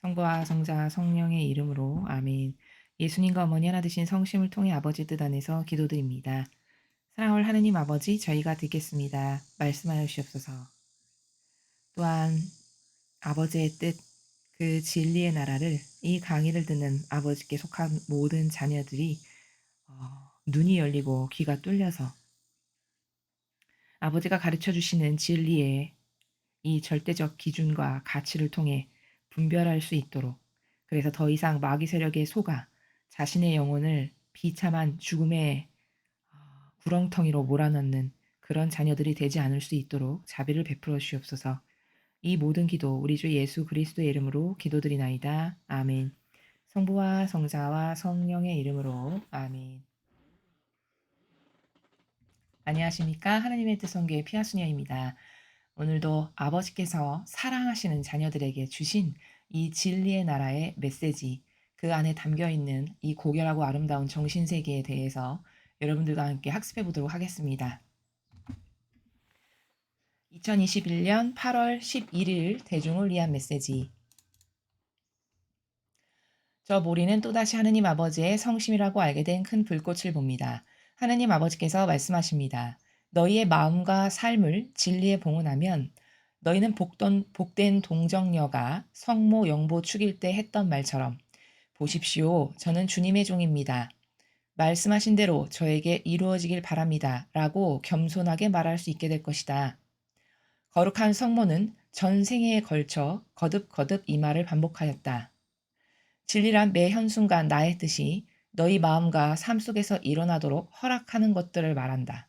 성부와 성자 성령의 이름으로 아멘. 예수님과 어머니 하나 되신 성심을 통해 아버지 뜻 안에서 기도드립니다. 사랑할 하느님 아버지, 저희가 듣겠습니다. 말씀하여 주시옵소서. 또한 아버지의 뜻, 그 진리의 나라를 이 강의를 듣는 아버지께 속한 모든 자녀들이 눈이 열리고 귀가 뚫려서 아버지가 가르쳐 주시는 진리의 이 절대적 기준과 가치를 통해 분별할 수 있도록, 그래서 더 이상 마귀 세력에 속아 자신의 영혼을 비참한 죽음의 구렁텅이로 몰아넣는 그런 자녀들이 되지 않을 수 있도록 자비를 베풀어 주시옵소서. 이 모든 기도 우리 주 예수 그리스도의 이름으로 기도드리나이다. 아멘. 성부와 성자와 성령의 이름으로 아멘. 안녕하십니까? 하나님의 뜻 성교의 피아수녀입니다. 오늘도 아버지께서 사랑하시는 자녀들에게 주신 이 진리의 나라의 메시지, 그 안에 담겨 있는 이 고결하고 아름다운 정신세계에 대해서 여러분들과 함께 학습해 보도록 하겠습니다. 2021년 8월 11일 대중을 위한 메시지. 저 모리는 또다시 하느님 아버지의 성심이라고 알게 된 큰 불꽃을 봅니다. 하느님 아버지께서 말씀하십니다. 너희의 마음과 삶을 진리에 봉헌하면 너희는 복된 동정녀가 성모 영보 축일 때 했던 말처럼 보십시오. 저는 주님의 종입니다. 말씀하신 대로 저에게 이루어지길 바랍니다. 라고 겸손하게 말할 수 있게 될 것이다. 거룩한 성모는 전생에 걸쳐 거듭거듭 이 말을 반복하였다. 진리란 매 현순간 나의 뜻이 너희 마음과 삶 속에서 일어나도록 허락하는 것들을 말한다.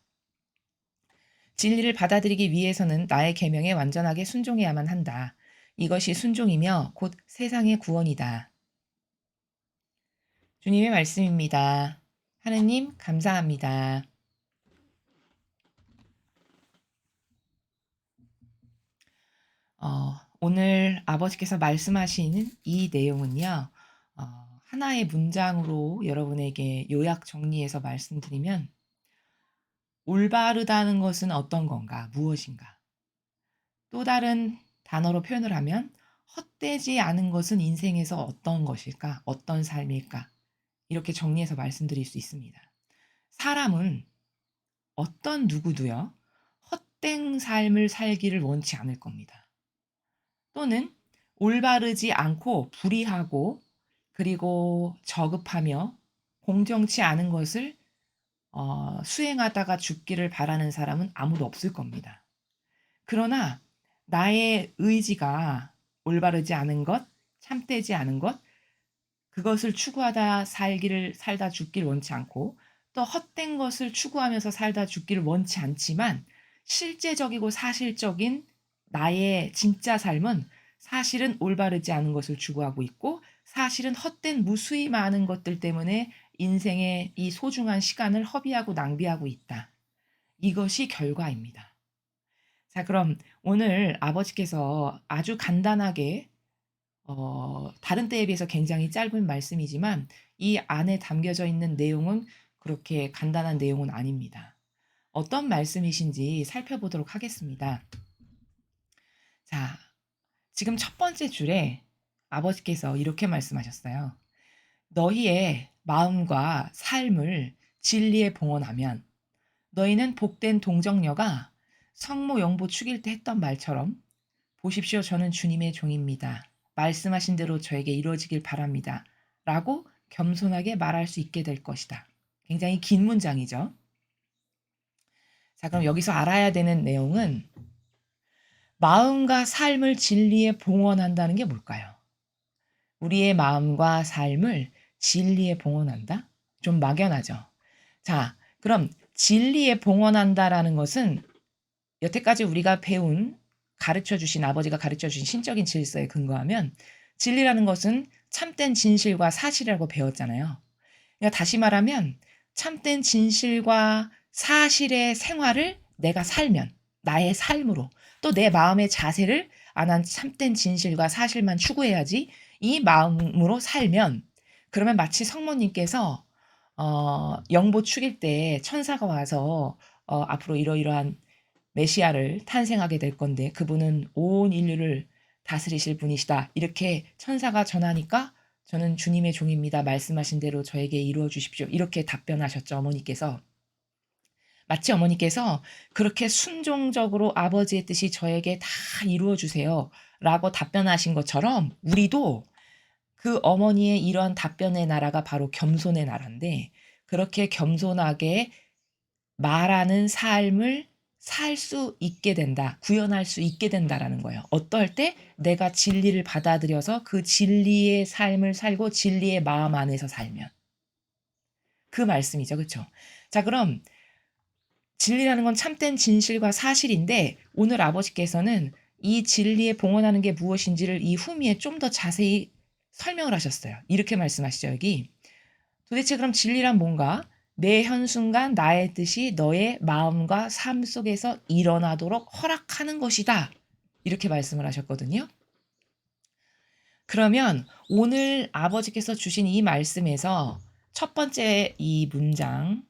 진리를 받아들이기 위해서는 나의 계명에 완전하게 순종해야만 한다. 이것이 순종이며 곧 세상의 구원이다. 주님의 말씀입니다. 하느님 감사합니다. 오늘 아버지께서 말씀하시는 이 내용은요. 하나의 문장으로 여러분에게 요약 정리해서 말씀드리면 올바르다는 것은 어떤 건가? 무엇인가? 또 다른 단어로 표현을 하면 헛되지 않은 것은 인생에서 어떤 것일까? 어떤 삶일까? 이렇게 정리해서 말씀드릴 수 있습니다. 사람은 어떤 누구도요, 헛된 삶을 살기를 원치 않을 겁니다. 또는 올바르지 않고 불의하고 그리고 저급하며 공정치 않은 것을 수행하다가 죽기를 바라는 사람은 아무도 없을 겁니다. 그러나 나의 의지가 올바르지 않은 것, 참되지 않은 것, 그것을 추구하다 살다 죽기를 원치 않고 또 헛된 것을 추구하면서 살다 죽기를 원치 않지만 실제적이고 사실적인 나의 진짜 삶은 사실은 올바르지 않은 것을 추구하고 있고 사실은 헛된 무수히 많은 것들 때문에 인생의 이 소중한 시간을 허비하고 낭비하고 있다. 이것이 결과입니다. 자, 그럼 오늘 아버지께서 아주 간단하게 다른 때에 비해서 굉장히 짧은 말씀이지만 이 안에 담겨져 있는 내용은 그렇게 간단한 내용은 아닙니다. 어떤 말씀이신지 살펴보도록 하겠습니다. 자, 지금 첫 번째 줄에 아버지께서 이렇게 말씀하셨어요. 너희의 마음과 삶을 진리에 봉헌하면 너희는 복된 동정녀가 성모 영보 축일 때 했던 말처럼 보십시오. 저는 주님의 종입니다. 말씀하신 대로 저에게 이루어지길 바랍니다. 라고 겸손하게 말할 수 있게 될 것이다. 굉장히 긴 문장이죠. 자, 그럼 여기서 알아야 되는 내용은 마음과 삶을 진리에 봉헌한다는 게 뭘까요? 우리의 마음과 삶을 진리에 봉헌한다? 좀 막연하죠. 자, 그럼 진리에 봉헌한다라는 것은 여태까지 우리가 배운 가르쳐 주신 아버지가 가르쳐 주신 신적인 질서에 근거하면 진리라는 것은 참된 진실과 사실이라고 배웠잖아요. 그러니까 다시 말하면 참된 진실과 사실의 생활을 내가 살면 나의 삶으로 또 내 마음의 자세를 난 참된 진실과 사실만 추구해야지 이 마음으로 살면 그러면 마치 성모님께서 영보 축일 때 천사가 와서 앞으로 이러이러한 메시아를 탄생하게 될 건데 그분은 온 인류를 다스리실 분이시다. 이렇게 천사가 전하니까 저는 주님의 종입니다. 말씀하신 대로 저에게 이루어 주십시오. 이렇게 답변하셨죠, 어머니께서. 마치 어머니께서 그렇게 순종적으로 아버지의 뜻이 저에게 다 이루어 주세요. 라고 답변하신 것처럼 우리도 그 어머니의 이런 답변의 나라가 바로 겸손의 나라인데 그렇게 겸손하게 말하는 삶을 살 수 있게 된다. 구현할 수 있게 된다라는 거예요. 어떨 때 내가 진리를 받아들여서 그 진리의 삶을 살고 진리의 마음 안에서 살면. 그 말씀이죠. 그쵸? 자, 그럼 진리라는 건 참된 진실과 사실인데 오늘 아버지께서는 이 진리에 봉헌하는 게 무엇인지를 이 후미에 좀 더 자세히 설명을 하셨어요. 이렇게 말씀하시죠. 여기. 도대체 그럼 진리란 뭔가? 매 현순간 나의 뜻이 너의 마음과 삶 속에서 일어나도록 허락하는 것이다. 이렇게 말씀을 하셨거든요. 그러면 오늘 아버지께서 주신 이 말씀에서 첫 번째 이 문장,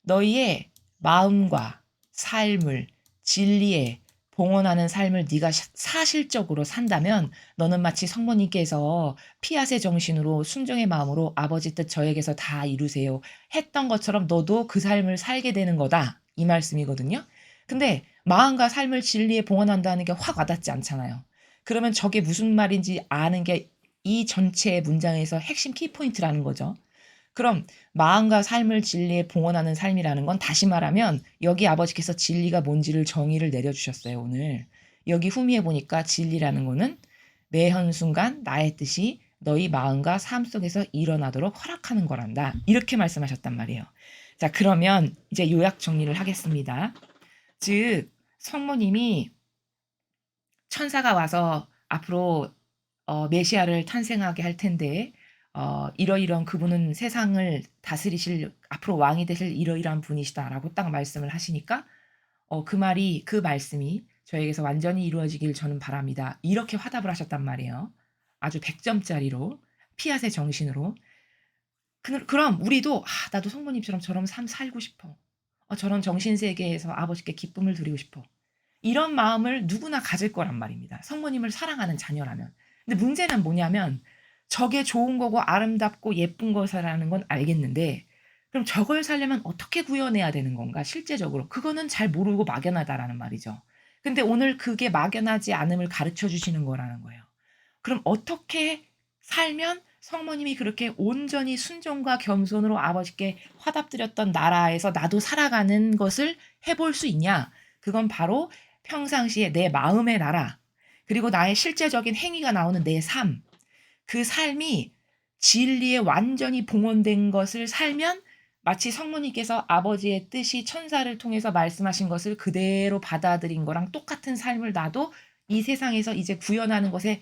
너희의 마음과 삶을 진리에 봉헌하는 삶을 네가 사실적으로 산다면 너는 마치 성모님께서 피앗의 정신으로 순종의 마음으로 아버지 뜻 저에게서 다 이루세요 했던 것처럼 너도 그 삶을 살게 되는 거다. 이 말씀이거든요. 근데 마음과 삶을 진리에 봉헌한다는 게 확 와닿지 않잖아요. 그러면 저게 무슨 말인지 아는 게 이 전체 문장에서 핵심 키포인트라는 거죠. 그럼 마음과 삶을 진리에 봉헌하는 삶이라는 건 다시 말하면 여기 아버지께서 진리가 뭔지를 정의를 내려주셨어요, 오늘. 여기 후미에 보니까 진리라는 거는 매 현순간 나의 뜻이 너희 마음과 삶 속에서 일어나도록 허락하는 거란다. 이렇게 말씀하셨단 말이에요. 자, 그러면 이제 요약 정리를 하겠습니다. 즉, 성모님이 천사가 와서 앞으로 메시아를 탄생하게 할 텐데 이러이러한 그분은 세상을 다스리실 앞으로 왕이 되실 이러이러한 분이시다라고 딱 말씀을 하시니까 그 말이 그 말씀이 저에게서 완전히 이루어지길 저는 바랍니다. 이렇게 화답을 하셨단 말이에요. 아주 100점짜리로 피앗의 정신으로. 그럼 우리도 나도 성모님처럼 저런 삶 살고 싶어. 저런 정신세계에서 아버지께 기쁨을 드리고 싶어. 이런 마음을 누구나 가질 거란 말입니다. 성모님을 사랑하는 자녀라면. 근데 문제는 뭐냐면 저게 좋은 거고 아름답고 예쁜 것이라는 건 알겠는데 그럼 저걸 살려면 어떻게 구현해야 되는 건가 실제적으로. 그거는 잘 모르고 막연하다라는 말이죠. 근데 오늘 그게 막연하지 않음을 가르쳐 주시는 거라는 거예요. 그럼 어떻게 살면 성모님이 그렇게 온전히 순종과 겸손으로 아버지께 화답드렸던 나라에서 나도 살아가는 것을 해볼 수 있냐? 그건 바로 평상시에 내 마음의 나라, 그리고 나의 실제적인 행위가 나오는 내 삶, 그 삶이 진리에 완전히 봉헌된 것을 살면 마치 성모님께서 아버지의 뜻이 천사를 통해서 말씀하신 것을 그대로 받아들인 거랑 똑같은 삶을 나도 이 세상에서 이제 구현하는 것에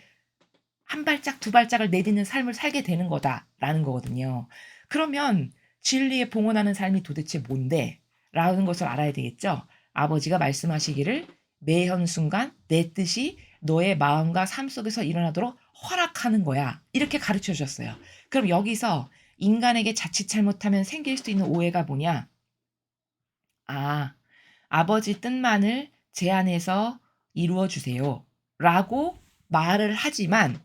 한 발짝 두 발짝을 내딛는 삶을 살게 되는 거다라는 거거든요. 그러면 진리에 봉헌하는 삶이 도대체 뭔데? 라는 것을 알아야 되겠죠. 아버지가 말씀하시기를 매현 순간 내 뜻이 너의 마음과 삶 속에서 일어나도록 허락하는 거야. 이렇게 가르쳐 주셨어요. 그럼 여기서 인간에게 자칫 잘못하면 생길 수 있는 오해가 뭐냐? 아, 아버지 뜻만을 제 안에서 이루어 주세요. 라고 말을 하지만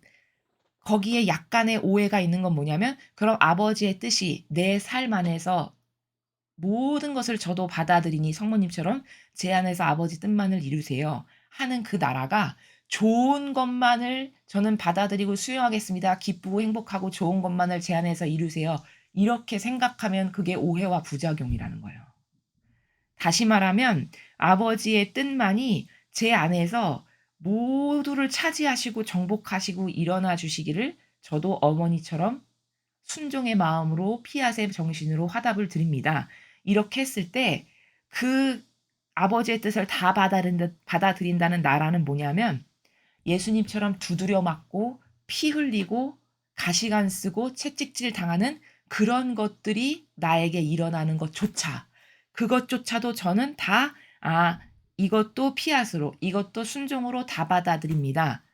거기에 약간의 오해가 있는 건 뭐냐면 그럼 아버지의 뜻이 내 삶 안에서 모든 것을 저도 받아들이니 성모님처럼 제 안에서 아버지 뜻만을 이루세요 하는 그 나라가 좋은 것만을 저는 받아들이고 수용하겠습니다. 기쁘고 행복하고 좋은 것만을 제 안에서 이루세요. 이렇게 생각하면 그게 오해와 부작용이라는 거예요. 다시 말하면 아버지의 뜻만이 제 안에서 모두를 차지하시고 정복하시고 일어나 주시기를 저도 어머니처럼 순종의 마음으로 피앗의 정신으로 화답을 드립니다. 이렇게 했을 때 그 아버지의 뜻을 다 받아들인다는 나라는 뭐냐면 예수님처럼 두드려 맞고 피 흘리고 가시관 쓰고 채찍질 당하는 그런 것들이 나에게 일어나는 것조차 그것조차도 저는 다 이것도 피앗으로 이것도 순종으로 다 받아들입니다.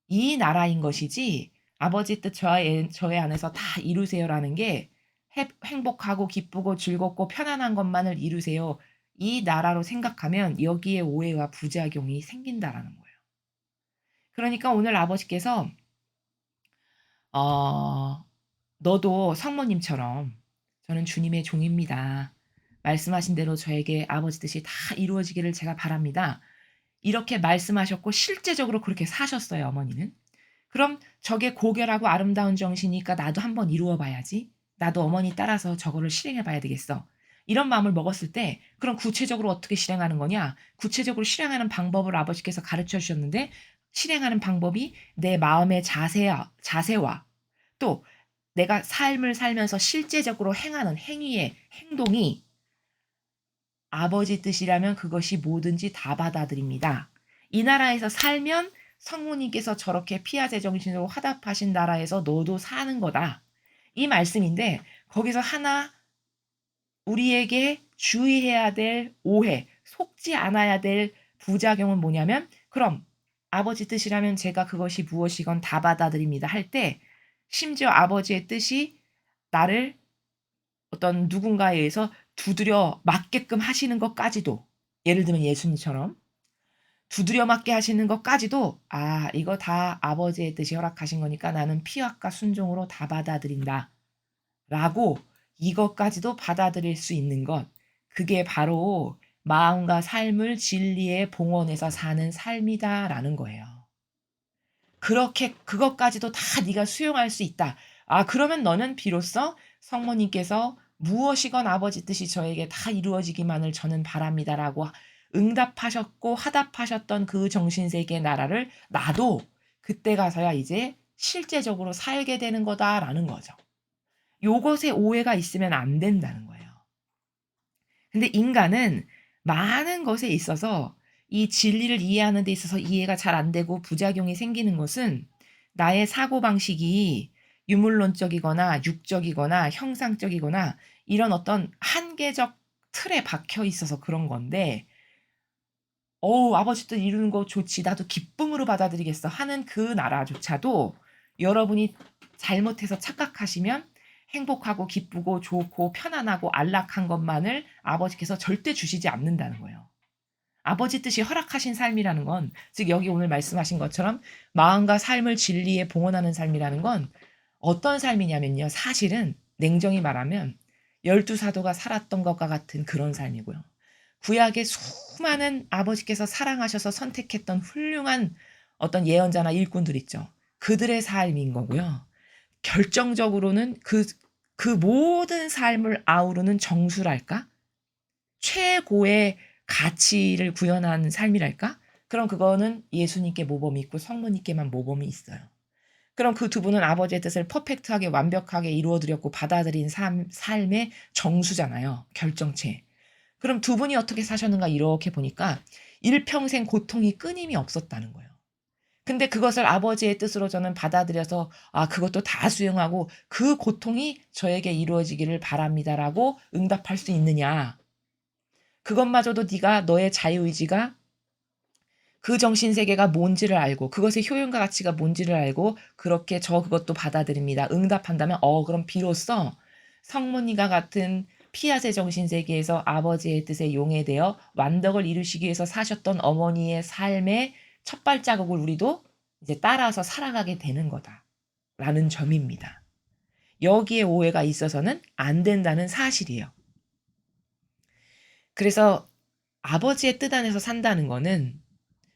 이 나라인 것이지 아버지 뜻 저의 안에서 다 이루세요라는 게 행복하고 기쁘고 즐겁고 편안한 것만을 이루세요. 이 나라로 생각하면 여기에 오해와 부작용이 생긴다라는 거예요. 그러니까 오늘 아버지께서 어 "너도 성모님처럼 저는 주님의 종입니다. 말씀하신 대로 저에게 아버지 뜻이 다 이루어지기를 제가 바랍니다." 이렇게 말씀하셨고 실제적으로 그렇게 사셨어요, 어머니는. 그럼 저게 고결하고 아름다운 정신이니까 '나도 한번 이루어 봐야지. 나도 어머니 따라서 저거를 실행해 봐야 되겠어.' 이런 마음을 먹었을 때 그럼 구체적으로 어떻게 실행하는 거냐? 구체적으로 실행하는 방법을 아버지께서 가르쳐 주셨는데 실행하는 방법이 내 마음의 자세와 또 내가 삶을 살면서 실제적으로 행하는 행위의 행동이 아버지 뜻이라면 그것이 뭐든지 다 받아들입니다. 이 나라에서 살면 성모님께서 저렇게 피아제 정신으로 화답하신 나라에서 너도 사는 거다. 이 말씀인데 거기서 하나 우리에게 주의해야 될 오해, 속지 않아야 될 부작용은 뭐냐면 그럼 아버지 뜻이라면 제가 그것이 무엇이건 다 받아들입니다 할 때 심지어 아버지의 뜻이 나를 어떤 누군가에 의해서 두드려 맞게끔 하시는 것까지도 예를 들면 예수님처럼 두드려 맞게 하시는 것까지도 '아 이거 다 아버지의 뜻이 허락하신 거니까 나는 피확과 순종으로 다 받아들인다.'라고 이것까지도 받아들일 수 있는 것 그게 바로 '마음과 삶을 진리에 봉헌해서 사는 삶이다.'라는 거예요. 그렇게 그것까지도 다 네가 수용할 수 있다. 아 그러면 너는 비로소 성모님께서 "무엇이건 아버지 뜻이 저에게 다 이루어지기만을 저는 바랍니다."라고 응답하셨고 화답하셨던 그 정신세계의 나라를 나도 그때 가서야 이제 실제적으로 살게 되는 거다라는 거죠. 요것에 오해가 있으면 안 된다는 거예요. 근데 인간은 많은 것에 있어서 이 진리를 이해하는 데 있어서 이해가 잘 안 되고 부작용이 생기는 것은 나의 사고방식이 유물론적이거나 육적이거나 형상적이거나 이런 어떤 한계적 틀에 박혀 있어서 그런 건데 "어우 아버지 뜻 이루는 거 좋지. 나도 기쁨으로 받아들이겠어." 하는 그 나라조차도 여러분이 잘못해서 착각하시면 행복하고 기쁘고 좋고 편안하고 안락한 것만을 아버지께서 절대 주시지 않는다는 거예요. 아버지 뜻이 허락하신 삶이라는 건 즉 여기 오늘 말씀하신 것처럼 마음과 삶을 진리에 봉헌하는 삶이라는 건 어떤 삶이냐면요. 사실은 냉정히 말하면 열두 사도가 살았던 것과 같은 그런 삶이고요. 구약의 수많은 아버지께서 사랑하셔서 선택했던 훌륭한 어떤 예언자나 일꾼들 있죠. 그들의 삶인 거고요. 결정적으로는 그 모든 삶을 아우르는 정수랄까? 최고의 가치를 구현한 삶이랄까? 그럼 그거는 예수님께 모범이 있고 성모님께만 모범이 있어요. 그럼 그 두 분은 아버지의 뜻을 퍼펙트하게 완벽하게 이루어 드렸고 받아들인 삶의 정수잖아요. 결정체. 그럼 두 분이 어떻게 사셨는가 이렇게 보니까 일평생 고통이 끊임이 없었다는 거예요. 근데 그것을 아버지의 뜻으로 저는 받아들여서 '아 그것도 다 수용하고 그 고통이 저에게 이루어지기를 바랍니다.'라고 응답할 수 있느냐. 그것마저도 네가 너의 자유의지가 그 정신세계가 뭔지를 알고 그것의 효용과 가치가 뭔지를 알고 그렇게 "저 그것도 받아들입니다." 응답한다면 그럼 비로소 성모님과 같은 피아세 정신세계에서 아버지의 뜻에 용해되어 완덕을 이루시기 위해서 사셨던 어머니의 삶의 첫 발자국을 우리도 이제 따라서 살아가게 되는 거다라는 점입니다. 여기에 오해가 있어서는 안 된다는 사실이에요. 그래서 아버지의 뜻 안에서 산다는 거는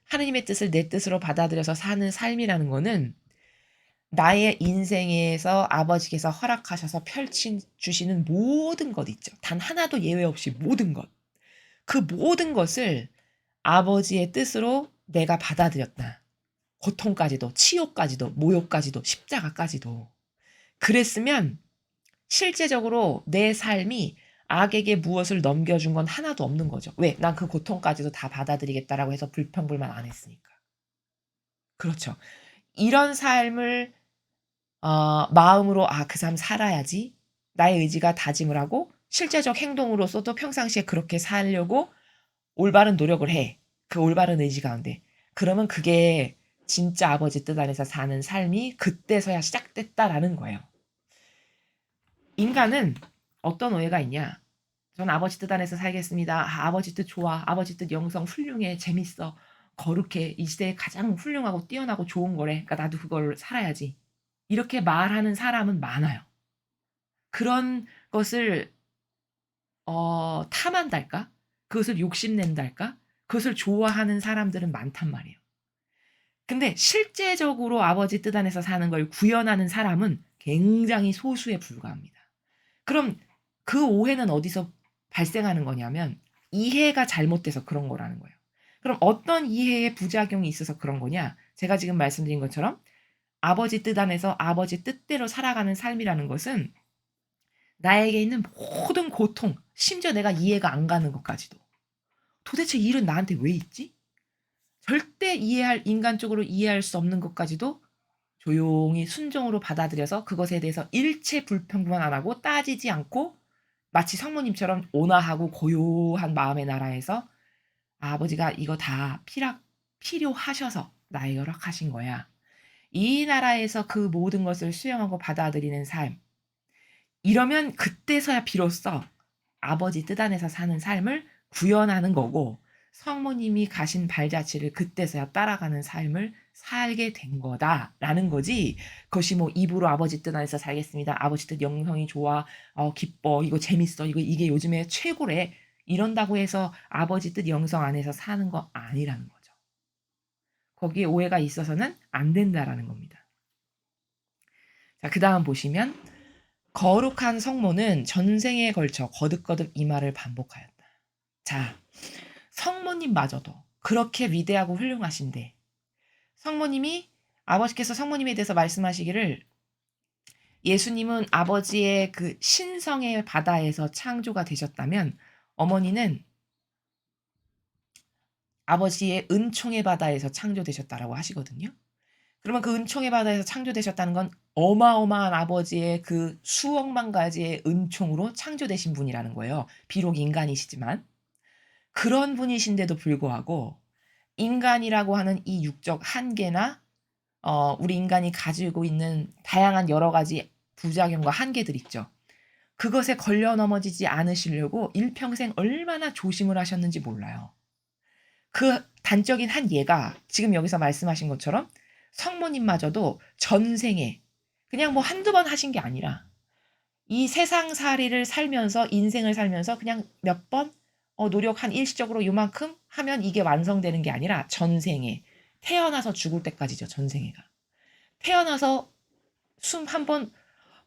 하느님의 뜻을 내 뜻으로 받아들여서 사는 삶이라는 거는 나의 인생에서 아버지께서 허락하셔서 펼친 주시는 모든 것 있죠. 단 하나도 예외 없이 모든 것. 그 모든 것을 아버지의 뜻으로 내가 받아들였다. 고통까지도, 치욕까지도, 모욕까지도, 십자가까지도. 그랬으면 실제적으로 내 삶이 악에게 무엇을 넘겨준 건 하나도 없는 거죠. 왜? 난 그 고통까지도 다 받아들이겠다라고 해서 불평불만 안 했으니까. 그렇죠. 이런 삶을 마음으로 '아 그 삶 살아야지.' 나의 의지가 다짐을 하고 실제적 행동으로서도 평상시에 그렇게 살려고 올바른 노력을 해. 그 올바른 의지 가운데. 그러면 그게 진짜 아버지 뜻 안에서 사는 삶이 그때서야 시작됐다라는 거예요. 인간은 어떤 오해가 있냐. "전 아버지 뜻 안에서 살겠습니다. 아 아버지 뜻 좋아. 아버지 뜻 영성 훌륭해. 재밌어." 거룩해. 이 시대에 가장 훌륭하고 뛰어나고 좋은 거래. 그러니까 나도 그걸 살아야지. 이렇게 말하는 사람은 많아요. 그런 것을 탐한달까? 그것을 욕심낸달까? 그것을 좋아하는 사람들은 많단 말이에요. 근데 실제적으로 아버지 뜻 안에서 사는 걸 구현하는 사람은 굉장히 소수에 불과합니다. 그럼 그 오해는 어디서 발생하는 거냐면 이해가 잘못돼서 그런 거라는 거예요. 그럼 어떤 이해의 부작용이 있어서 그런 거냐? 제가 지금 말씀드린 것처럼 아버지 뜻 안에서 아버지 뜻대로 살아가는 삶이라는 것은 나에게 있는 모든 고통, 심지어 내가 이해가 안 가는 것까지도 도대체 이 일은 나한테 왜 있지? 절대 인간적으로 이해할 수 없는 것까지도 조용히 순종으로 받아들여서 그것에 대해서 일체 불평만 안 하고 따지지 않고 마치 성모님처럼 온화하고 고요한 마음의 나라에서 아버지가 이거 다 필요하셔서 나에게 허락하신 거야. 이 나라에서 그 모든 것을 수용하고 받아들이는 삶. 이러면 그때서야 비로소 아버지 뜻 안에서 사는 삶을 구현하는 거고 성모님이 가신 발자취를 그때서야 따라가는 삶을 살게 된 거다라는 거지. 그것이 뭐 입으로 아버지 뜻 안에서 살겠습니다. 아버지 뜻 영성이 좋아. 기뻐. 이거 재밌어. 이게 요즘에 최고래. 이런다고 해서 아버지 뜻 영성 안에서 사는 거 아니라는 거죠. 거기에 오해가 있어서는 안 된다라는 겁니다. 자, 그다음 보시면 거룩한 성모는 전생에 걸쳐 거듭거듭 이 말을 반복하였다. 자, 성모님마저도 그렇게 위대하고 훌륭하신데 성모님이 아버지께서 성모님에 대해서 말씀하시기를 예수님은 아버지의 그 신성의 바다에서 창조가 되셨다면 어머니는 아버지의 은총의 바다에서 창조되셨다라고 하시거든요. 그러면 그 은총의 바다에서 창조되셨다는 건 어마어마한 아버지의 그 수억만 가지의 은총으로 창조되신 분이라는 거예요. 비록 인간이시지만. 그런 분이신데도 불구하고 인간이라고 하는 이 육적 한계나 우리 인간이 가지고 있는 다양한 여러 가지 부작용과 한계들 있죠. 그것에 걸려 넘어지지 않으시려고 일평생 얼마나 조심을 하셨는지 몰라요. 그 단적인 한 예가 지금 여기서 말씀하신 것처럼 성모님마저도 전생에 그냥 뭐 한두 번 하신 게 아니라 이 세상살이를 살면서 인생을 살면서 그냥 몇 번 노력 한 일시적으로 요만큼 하면 이게 완성되는 게 아니라 전생에 태어나서 죽을 때까지죠. 전생에가. 태어나서 숨 한 번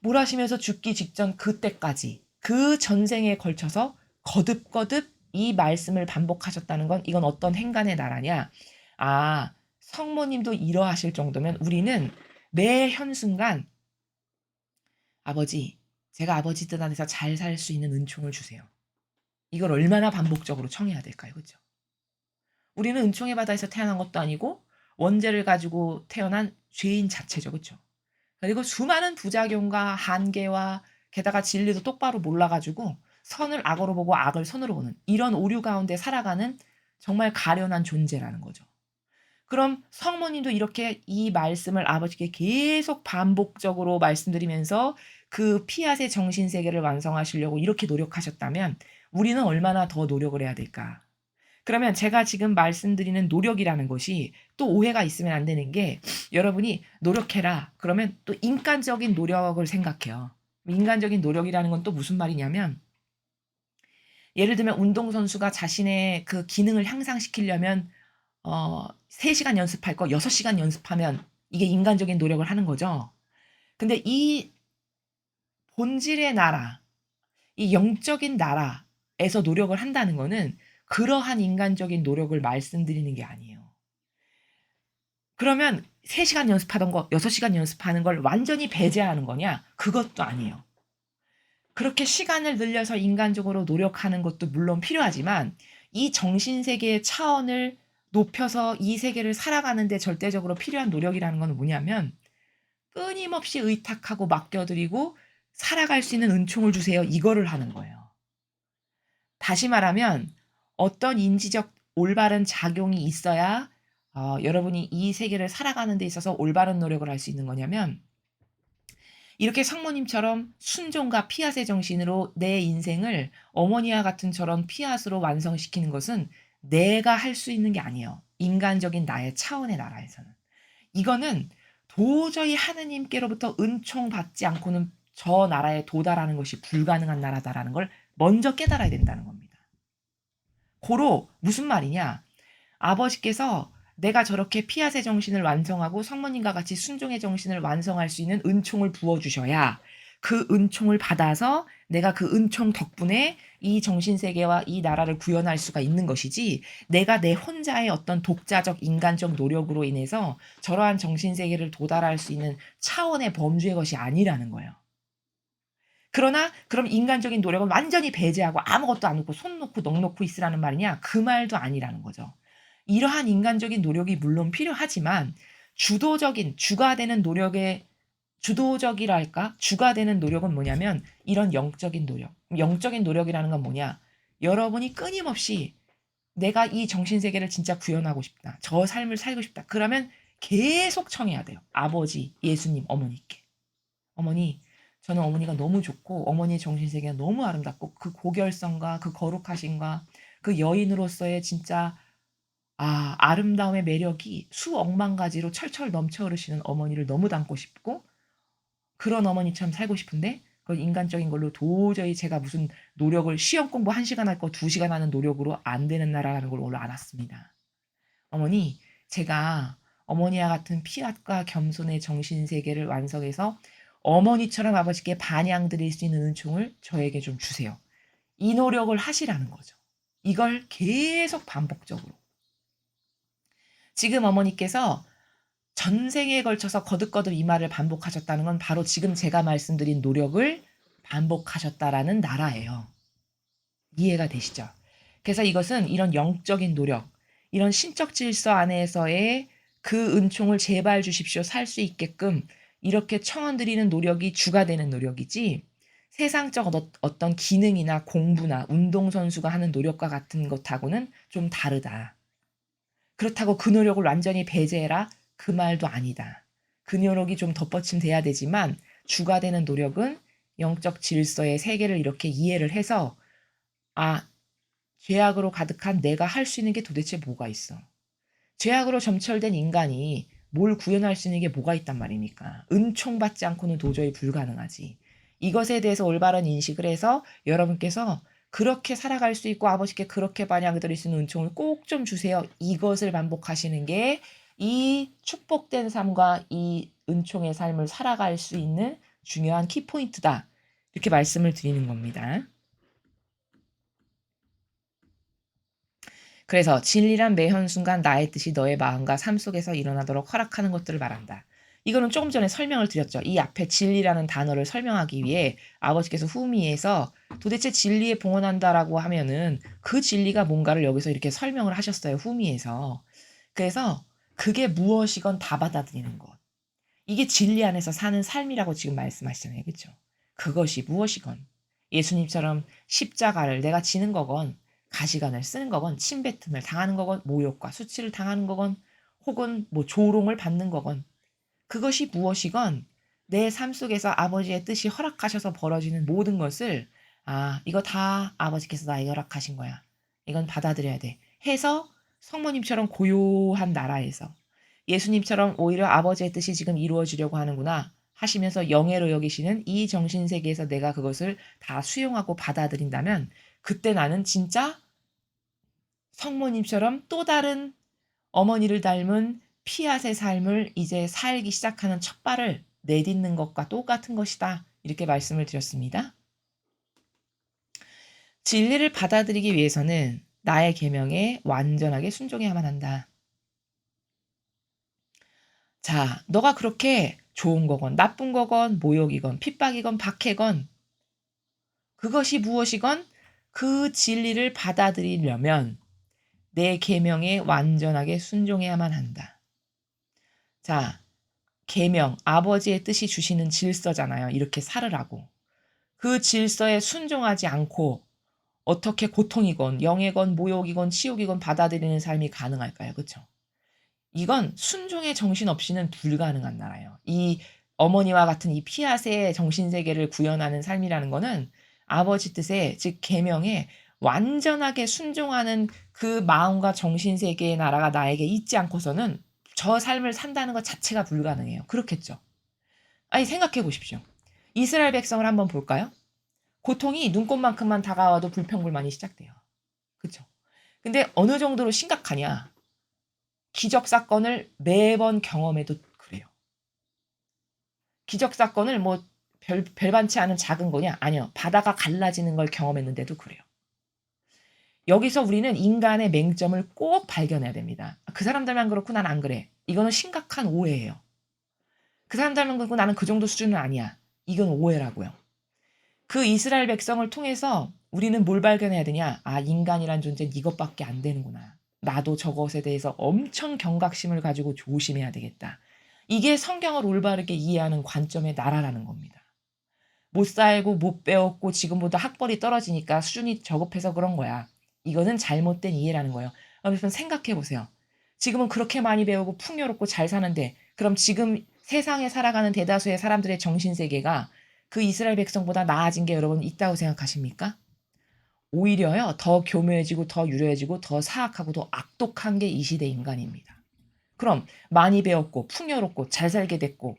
몰아쉬면서 죽기 직전 그때까지 그 전생에 걸쳐서 거듭거듭 이 말씀을 반복하셨다는 건 이건 어떤 행간의 나라냐. 아, 성모님도 이러하실 정도면 우리는 매 현순간 아버지, 제가 아버지 뜻 안에서 잘 살 수 있는 은총을 주세요. 이걸 얼마나 반복적으로 청해야 될까요? 그죠? 우리는 은총의 바다에서 태어난 것도 아니고 원죄를 가지고 태어난 죄인 자체죠. 그죠? 그리고 수많은 부작용과 한계와 게다가 진리도 똑바로 몰라가지고 선을 악으로 보고 악을 선으로 보는 이런 오류 가운데 살아가는 정말 가련한 존재라는 거죠. 그럼 성모님도 이렇게 이 말씀을 아버지께 계속 반복적으로 말씀드리면서 그 피앗의 정신세계를 완성하시려고 이렇게 노력하셨다면 우리는 얼마나 더 노력을 해야 될까? 그러면 제가 지금 말씀드리는 노력이라는 것이 또 오해가 있으면 안 되는 게 여러분이 노력해라. 그러면 또 인간적인 노력을 생각해요. 인간적인 노력이라는 건 또 무슨 말이냐면 예를 들면 운동선수가 자신의 그 기능을 향상시키려면 3시간 연습할 거 6시간 연습하면 이게 인간적인 노력을 하는 거죠. 근데 이 본질의 나라, 이 영적인 나라에서 노력을 한다는 거는 그러한 인간적인 노력을 말씀드리는 게 아니에요. 그러면 3시간 연습하던 거 6시간 연습하는 걸 완전히 배제하는 거냐? 그것도 아니에요. 그렇게 시간을 늘려서 인간적으로 노력하는 것도 물론 필요하지만 이 정신세계의 차원을 높여서 이 세계를 살아가는 데 절대적으로 필요한 노력이라는 건 뭐냐면 끊임없이 의탁하고 맡겨드리고 살아갈 수 있는 은총을 주세요. 이거를 하는 거예요. 다시 말하면 어떤 인지적 올바른 작용이 있어야 여러분이 이 세계를 살아가는 데 있어서 올바른 노력을 할 수 있는 거냐면 이렇게 성모님처럼 순종과 피앗의 정신으로 내 인생을 어머니와 같은 저런 피앗으로 완성시키는 것은 내가 할 수 있는 게 아니에요. 인간적인 나의 차원의 나라에서는. 이거는 도저히 하느님께로부터 은총 받지 않고는 저 나라에 도달하는 것이 불가능한 나라다라는 걸 먼저 깨달아야 된다는 겁니다. 고로 무슨 말이냐? 아버지께서 내가 저렇게 피아세 정신을 완성하고 성모님과 같이 순종의 정신을 완성할 수 있는 은총을 부어주셔야 그 은총을 받아서 내가 그 은총 덕분에 이 정신세계와 이 나라를 구현할 수가 있는 것이지, 내가 내 혼자의 어떤 독자적 인간적 노력으로 인해서 저러한 정신세계를 도달할 수 있는 차원의 범주의 것이 아니라는 거예요. 그러나 그럼 인간적인 노력은 완전히 배제하고 아무것도 안 놓고 손 놓고 넋 놓고 있으라는 말이냐? 그 말도 아니라는 거죠. 이러한 인간적인 노력이 물론 필요하지만 주도적인 주가 되는 노력의 주도적이랄까? 주가 되는 노력은 뭐냐면 이런 영적인 노력. 영적인 노력이라는 건 뭐냐? 여러분이 끊임없이 내가 이 정신세계를 진짜 구현하고 싶다. 저 삶을 살고 싶다. 그러면 계속 청해야 돼요. 아버지, 예수님, 어머니께. 어머니, 저는 어머니가 너무 좋고 어머니의 정신세계가 너무 아름답고 그 고결성과 그 거룩하심과 그 여인으로서의 진짜 아름다움의 매력이 수억만 가지로 철철 넘쳐 흐르시는 어머니를 너무 닮고 싶고 그런 어머니처럼 살고 싶은데 그건 인간적인 걸로 도저히 제가 무슨 노력을 시험 공부 1시간 할 거 2시간 하는 노력으로 안 되는 나라라는 걸 오늘 알았습니다. 어머니, 제가 어머니와 같은 피앗과 겸손의 정신세계를 완성해서 어머니처럼 아버지께 반양 드릴 수 있는 은총을 저에게 좀 주세요. 이 노력을 하시라는 거죠. 이걸 계속 반복적으로. 지금 어머니께서 전생에 걸쳐서 거듭거듭 이 말을 반복하셨다는 건 바로 지금 제가 말씀드린 노력을 반복하셨다라는 나라예요. 이해가 되시죠? 그래서 이것은 이런 영적인 노력, 이런 신적 질서 안에서의 그 은총을 제발 주십시오. 살 수 있게끔 이렇게 청원드리는 노력이 주가 되는 노력이지 세상적 어떤 기능이나 공부나 운동선수가 하는 노력과 같은 것하고는 좀 다르다. 그렇다고 그 노력을 완전히 배제해라? 그 말도 아니다. 그 노력이 좀 덧받침 돼야 되지만 주가 되는 노력은 영적 질서의 세계를 이렇게 이해를 해서 죄악으로 가득한 내가 할 수 있는 게 도대체 뭐가 있어? 죄악으로 점철된 인간이 뭘 구현할 수 있는 게 뭐가 있단 말입니까? 은총받지 않고는 도저히 불가능하지. 이것에 대해서 올바른 인식을 해서 여러분께서 그렇게 살아갈 수 있고 아버지께 그렇게 반향 드릴 수 있는 은총을 꼭 좀 주세요. 이것을 반복하시는 게 이 축복된 삶과 이 은총의 삶을 살아갈 수 있는 중요한 키포인트다. 이렇게 말씀을 드리는 겁니다. 그래서 진리란 매현 순간 나의 뜻이 너의 마음과 삶 속에서 일어나도록 허락하는 것들을 말한다. 이거는 조금 전에 설명을 드렸죠. 이 앞에 진리라는 단어를 설명하기 위해 아버지께서 후미에서 도대체 진리에 봉헌한다라고 하면은 그 진리가 뭔가를 여기서 이렇게 설명을 하셨어요. 후미에서. 그래서 그게 무엇이건 다 받아들이는 것. 이게 진리 안에서 사는 삶이라고 지금 말씀하시잖아요. 그렇죠? 그것이 무엇이건 예수님처럼 십자가를 내가 지는 거건 가시관을 쓰는 거건 침뱉음을 당하는 거건 모욕과 수치를 당하는 거건 혹은 뭐 조롱을 받는 거건 그것이 무엇이건 내 삶 속에서 아버지의 뜻이 허락하셔서 벌어지는 모든 것을 이거 다 아버지께서 나에게 허락하신 거야. 이건 받아들여야 돼. 해서 성모님처럼 고요한 나라에서 예수님처럼 오히려 아버지의 뜻이 지금 이루어지려고 하는구나 하시면서 영예로 여기시는 이 정신세계에서 내가 그것을 다 수용하고 받아들인다면 그때 나는 진짜 성모님처럼 또 다른 어머니를 닮은 피앗의 삶을 이제 살기 시작하는 첫 발을 내딛는 것과 똑같은 것이다. 이렇게 말씀을 드렸습니다. 진리를 받아들이기 위해서는 나의 계명에 완전하게 순종해야만 한다. 자, 너가 그렇게 좋은 거건 나쁜 거건 모욕이건 핍박이건 박해건 그것이 무엇이건 그 진리를 받아들이려면 내 계명에 완전하게 순종해야만 한다. 자, 계명, 아버지의 뜻이 주시는 질서잖아요. 이렇게 살으라고. 그 질서에 순종하지 않고 어떻게 고통이건 영예건 모욕이건 치욕이건 받아들이는 삶이 가능할까요? 그렇죠? 이건 순종의 정신 없이는 불가능한 나라예요. 이 어머니와 같은 이 피앗의 정신세계를 구현하는 삶이라는 거는 아버지 뜻에 즉 계명에 완전하게 순종하는 그 마음과 정신세계의 나라가 나에게 있지 않고서는 저 삶을 산다는 것 자체가 불가능해요. 그렇겠죠? 아니 생각해 보십시오. 이스라엘 백성을 한번 볼까요? 고통이 눈꽃만큼만 다가와도 불평불만이 시작돼요. 그쵸? 근데 어느 정도로 심각하냐? 기적 사건을 매번 경험해도 그래요. 기적 사건을 뭐 별반치 않은 작은 거냐? 아니요. 바다가 갈라지는 걸 경험했는데도 그래요. 여기서 우리는 인간의 맹점을 꼭 발견해야 됩니다. 그 사람들만 그렇고 난 안 그래. 이거는 심각한 오해예요. 그 사람들만 그렇고 나는 그 정도 수준은 아니야. 이건 오해라고요. 그 이스라엘 백성을 통해서 우리는 뭘 발견해야 되냐? 아, 인간이란 존재는 이것밖에 안 되는구나. 나도 저것에 대해서 엄청 경각심을 가지고 조심해야 되겠다. 이게 성경을 올바르게 이해하는 관점의 나라라는 겁니다. 못 살고 못 배웠고 지금보다 학벌이 떨어지니까 수준이 저급해서 그런 거야. 이거는 잘못된 이해라는 거예요. 여러분 생각해 보세요. 지금은 그렇게 많이 배우고 풍요롭고 잘 사는데 그럼 지금 세상에 살아가는 대다수의 사람들의 정신세계가 그 이스라엘 백성보다 나아진 게 여러분 있다고 생각하십니까? 오히려요. 더 교묘해지고 더 유려해지고 더 사악하고 더 악독한 게 이 시대 인간입니다. 그럼 많이 배웠고 풍요롭고 잘 살게 됐고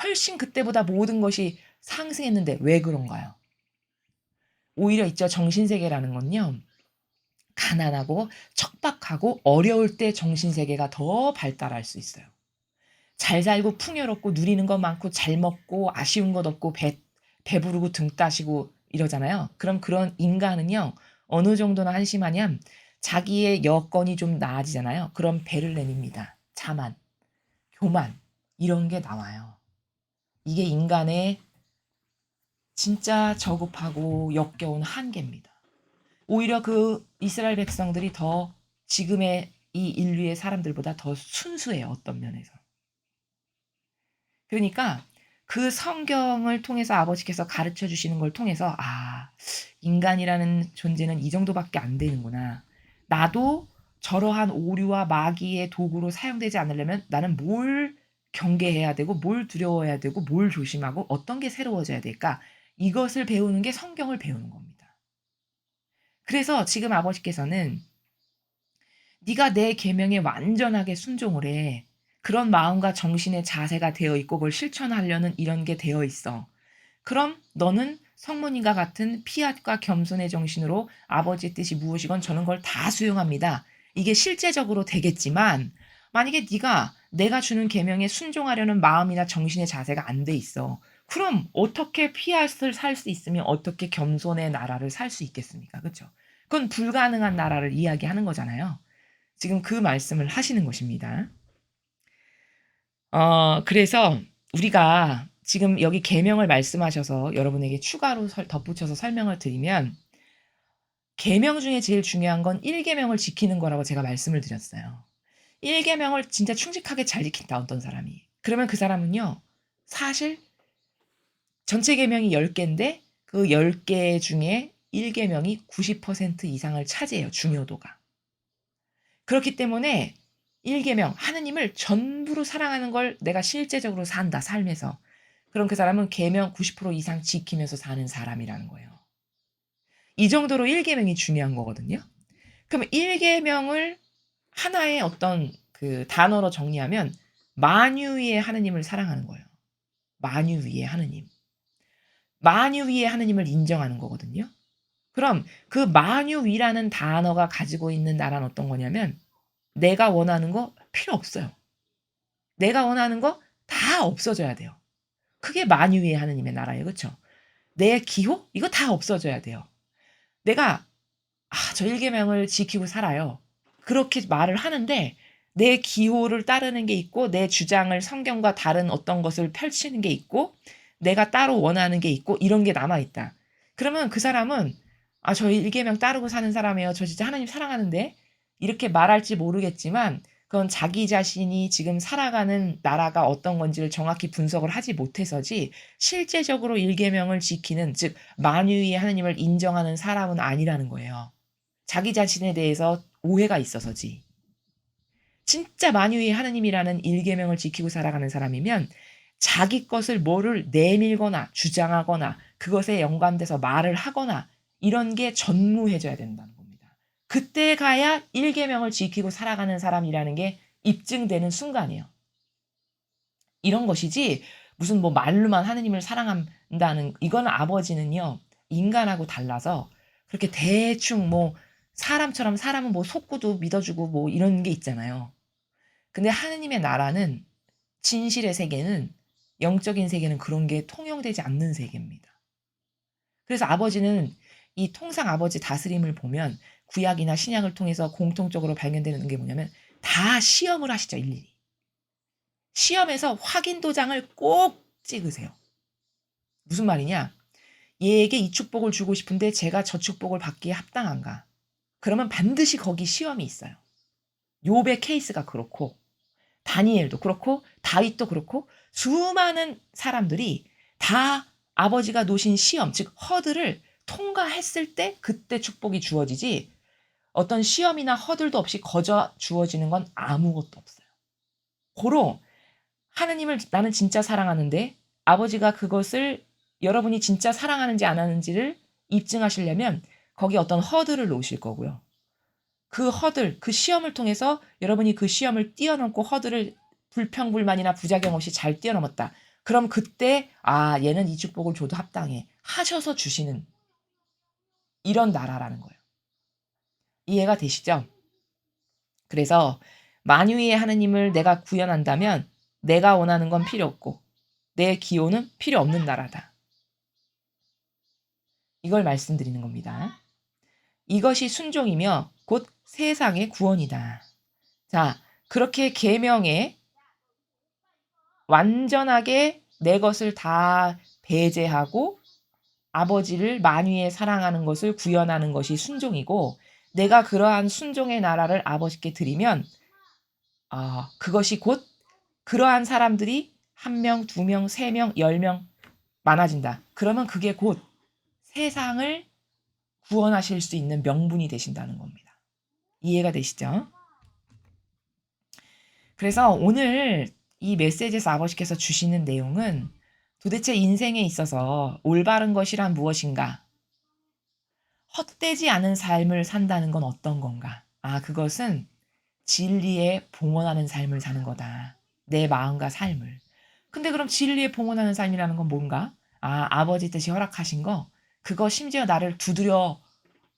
훨씬 그때보다 모든 것이 상승했는데 왜 그런가요? 오히려 있죠. 정신세계라는 건요. 가난하고 척박하고 어려울 때 정신세계가 더 발달할 수 있어요. 잘 살고 풍요롭고 누리는 것 많고 잘 먹고 아쉬운 것 없고 배부르고 등 따시고 이러잖아요. 그럼 그런 인간은요. 어느 정도나 한심하냐면 자기의 여건이 좀 나아지잖아요. 그럼 배를 내밉니다. 자만, 교만 이런 게 나와요. 이게 인간의 진짜 저급하고 역겨운 한계입니다. 오히려 그 이스라엘 백성들이 더 지금의 이 인류의 사람들보다 더 순수해요. 어떤 면에서. 그러니까 그 성경을 통해서 아버지께서 가르쳐 주시는 걸 통해서 아, 인간이라는 존재는 이 정도밖에 안 되는구나. 나도 저러한 오류와 마귀의 도구로 사용되지 않으려면 나는 뭘 경계해야 되고 뭘 두려워해야 되고 뭘 조심하고 어떤 게 새로워져야 될까? 이것을 배우는 게 성경을 배우는 겁니다. 그래서 지금 아버지께서는 네가 내 계명에 완전하게 순종을 해. 그런 마음과 정신의 자세가 되어 있고 그걸 실천하려는 이런 게 되어 있어. 그럼 너는 성모님과 같은 피앗과 겸손의 정신으로 아버지의 뜻이 무엇이건 저는 그걸 다 수용합니다. 이게 실제적으로 되겠지만 만약에 네가 내가 주는 계명에 순종하려는 마음이나 정신의 자세가 안 돼 있어. 그럼 어떻게 피앗을 살 수 있으며 어떻게 겸손의 나라를 살 수 있겠습니까? 그렇죠? 그건 불가능한 나라를 이야기하는 거잖아요. 지금 그 말씀을 하시는 것입니다. 그래서 우리가 지금 여기 계명을 말씀하셔서 여러분에게 추가로 덧붙여서 설명을 드리면 계명 중에 제일 중요한 건 1계명을 지키는 거라고 제가 말씀을 드렸어요. 1계명을 진짜 충직하게 잘 지킨다 어떤 사람이. 그러면 그 사람은요. 사실 전체 계명이 10개인데 그 10개 중에 1계명이 90% 이상을 차지해요. 중요도가. 그렇기 때문에 1계명 하느님을 전부로 사랑하는 걸 내가 실제적으로 산다 삶에서. 그럼 그 사람은 계명 90% 이상 지키면서 사는 사람이라는 거예요. 이 정도로 1계명이 중요한 거거든요. 그럼 1계명을 하나의 어떤 그 단어로 정리하면 만유위의 하느님을 사랑하는 거예요. 만유위의 하느님. 만유위의 하느님을 인정하는 거거든요. 그럼 그 만유위라는 단어가 가지고 있는 나라는 어떤 거냐면 내가 원하는 거 필요 없어요. 내가 원하는 거 다 없어져야 돼요. 그게 만유의 하느님의 나라예요. 그쵸? 내 기호? 이거 다 없어져야 돼요. 내가 저 1계명을 지키고 살아요. 그렇게 말을 하는데 내 기호를 따르는 게 있고 내 주장을 성경과 다른 어떤 것을 펼치는 게 있고 내가 따로 원하는 게 있고 이런 게 남아 있다. 그러면 그 사람은 저 1계명 따르고 사는 사람이에요. 저 진짜 하나님 사랑하는데 이렇게 말할지 모르겠지만 그건 자기 자신이 지금 살아가는 나라가 어떤 건지를 정확히 분석을 하지 못해서지 실제적으로 1계명을 지키는 즉 만유의 하느님을 인정하는 사람은 아니라는 거예요. 자기 자신에 대해서 오해가 있어서지. 진짜 만유의 하느님이라는 1계명을 지키고 살아가는 사람이면 자기 것을 뭐를 내밀거나 주장하거나 그것에 연관돼서 말을 하거나 이런 게 전무해져야 된다는 겁니다. 그때 가야 1계명을 지키고 살아가는 사람이라는 게 입증되는 순간이에요. 이런 것이지 무슨 뭐 말로만 하느님을 사랑한다는 이거는 아버지는요. 인간하고 달라서 그렇게 대충 뭐 사람처럼 사람은 뭐 속고도 믿어주고 뭐 이런 게 있잖아요. 근데 하느님의 나라는 진실의 세계는 영적인 세계는 그런 게 통용되지 않는 세계입니다. 그래서 아버지는 이 통상 아버지 다스림을 보면 구약이나 신약을 통해서 공통적으로 발견되는 게 뭐냐면 다 시험을 하시죠, 일일이. 시험에서 확인 도장을 꼭 찍으세요. 무슨 말이냐? 얘에게 이 축복을 주고 싶은데 제가 저 축복을 받기에 합당한가? 그러면 반드시 거기 시험이 있어요. 욥의 케이스가 그렇고 다니엘도 그렇고 다윗도 그렇고 수많은 사람들이 다 아버지가 놓으신 시험, 즉 허들을 통과했을 때 그때 축복이 주어지지 어떤 시험이나 허들도 없이 거저 주어지는 건 아무것도 없어요. 고로 하느님을 나는 진짜 사랑하는데 아버지가 그것을 여러분이 진짜 사랑하는지 안 하는지를 입증하시려면 거기에 어떤 허들을 놓으실 거고요. 그 허들, 그 시험을 통해서 여러분이 그 시험을 뛰어넘고 허들을 불평불만이나 부작용 없이 잘 뛰어넘었다. 그럼 그때 아 얘는 이 축복을 줘도 합당해 하셔서 주시는 이런 나라라는 거예요. 이해가 되시죠? 그래서 만유의 하느님을 내가 구현한다면 내가 원하는 건 필요 없고 내 기호는 필요 없는 나라다. 이걸 말씀드리는 겁니다. 이것이 순종이며 곧 세상의 구원이다. 자, 그렇게 계명에 완전하게 내 것을 다 배제하고 아버지를 만유에 사랑하는 것을 구현하는 것이 순종이고 내가 그러한 순종의 나라를 아버지께 드리면 그것이 곧 그러한 사람들이 1명, 2명, 3명, 10명 많아진다. 그러면 그게 곧 세상을 구원하실 수 있는 명분이 되신다는 겁니다. 이해가 되시죠? 그래서 오늘 이 메시지에서 아버지께서 주시는 내용은 도대체 인생에 있어서 올바른 것이란 무엇인가? 헛되지 않은 삶을 산다는 건 어떤 건가? 그것은 진리에 봉헌하는 삶을 사는 거다. 내 마음과 삶을. 근데 그럼 진리에 봉헌하는 삶이라는 건 뭔가? 아버지 뜻이 허락하신 거, 그거 심지어 나를 두드려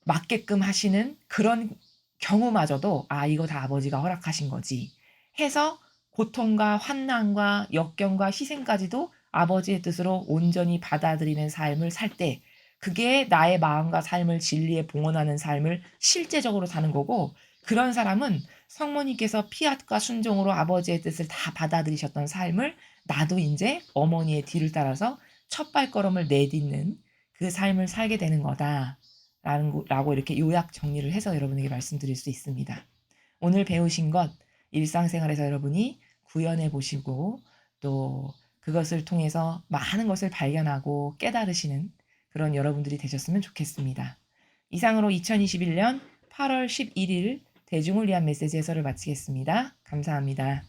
맞게끔 하시는 그런 경우마저도 이거 다 아버지가 허락하신 거지 해서 고통과 환난과 역경과 희생까지도 아버지의 뜻으로 온전히 받아들이는 삶을 살 때 그게 나의 마음과 삶을 진리에 봉헌하는 삶을 실제적으로 사는 거고 그런 사람은 성모님께서 피앗과 순종으로 아버지의 뜻을 다 받아들이셨던 삶을 나도 이제 어머니의 뒤를 따라서 첫 발걸음을 내딛는 그 삶을 살게 되는 거다. 라고 이렇게 요약 정리를 해서 여러분에게 말씀드릴 수 있습니다. 오늘 배우신 것 일상생활에서 여러분이 구현해 보시고 또 그것을 통해서 많은 것을 발견하고 깨달으시는 그런 여러분들이 되셨으면 좋겠습니다. 이상으로 2021년 8월 11일 대중을 위한 메시지 해설을 마치겠습니다. 감사합니다.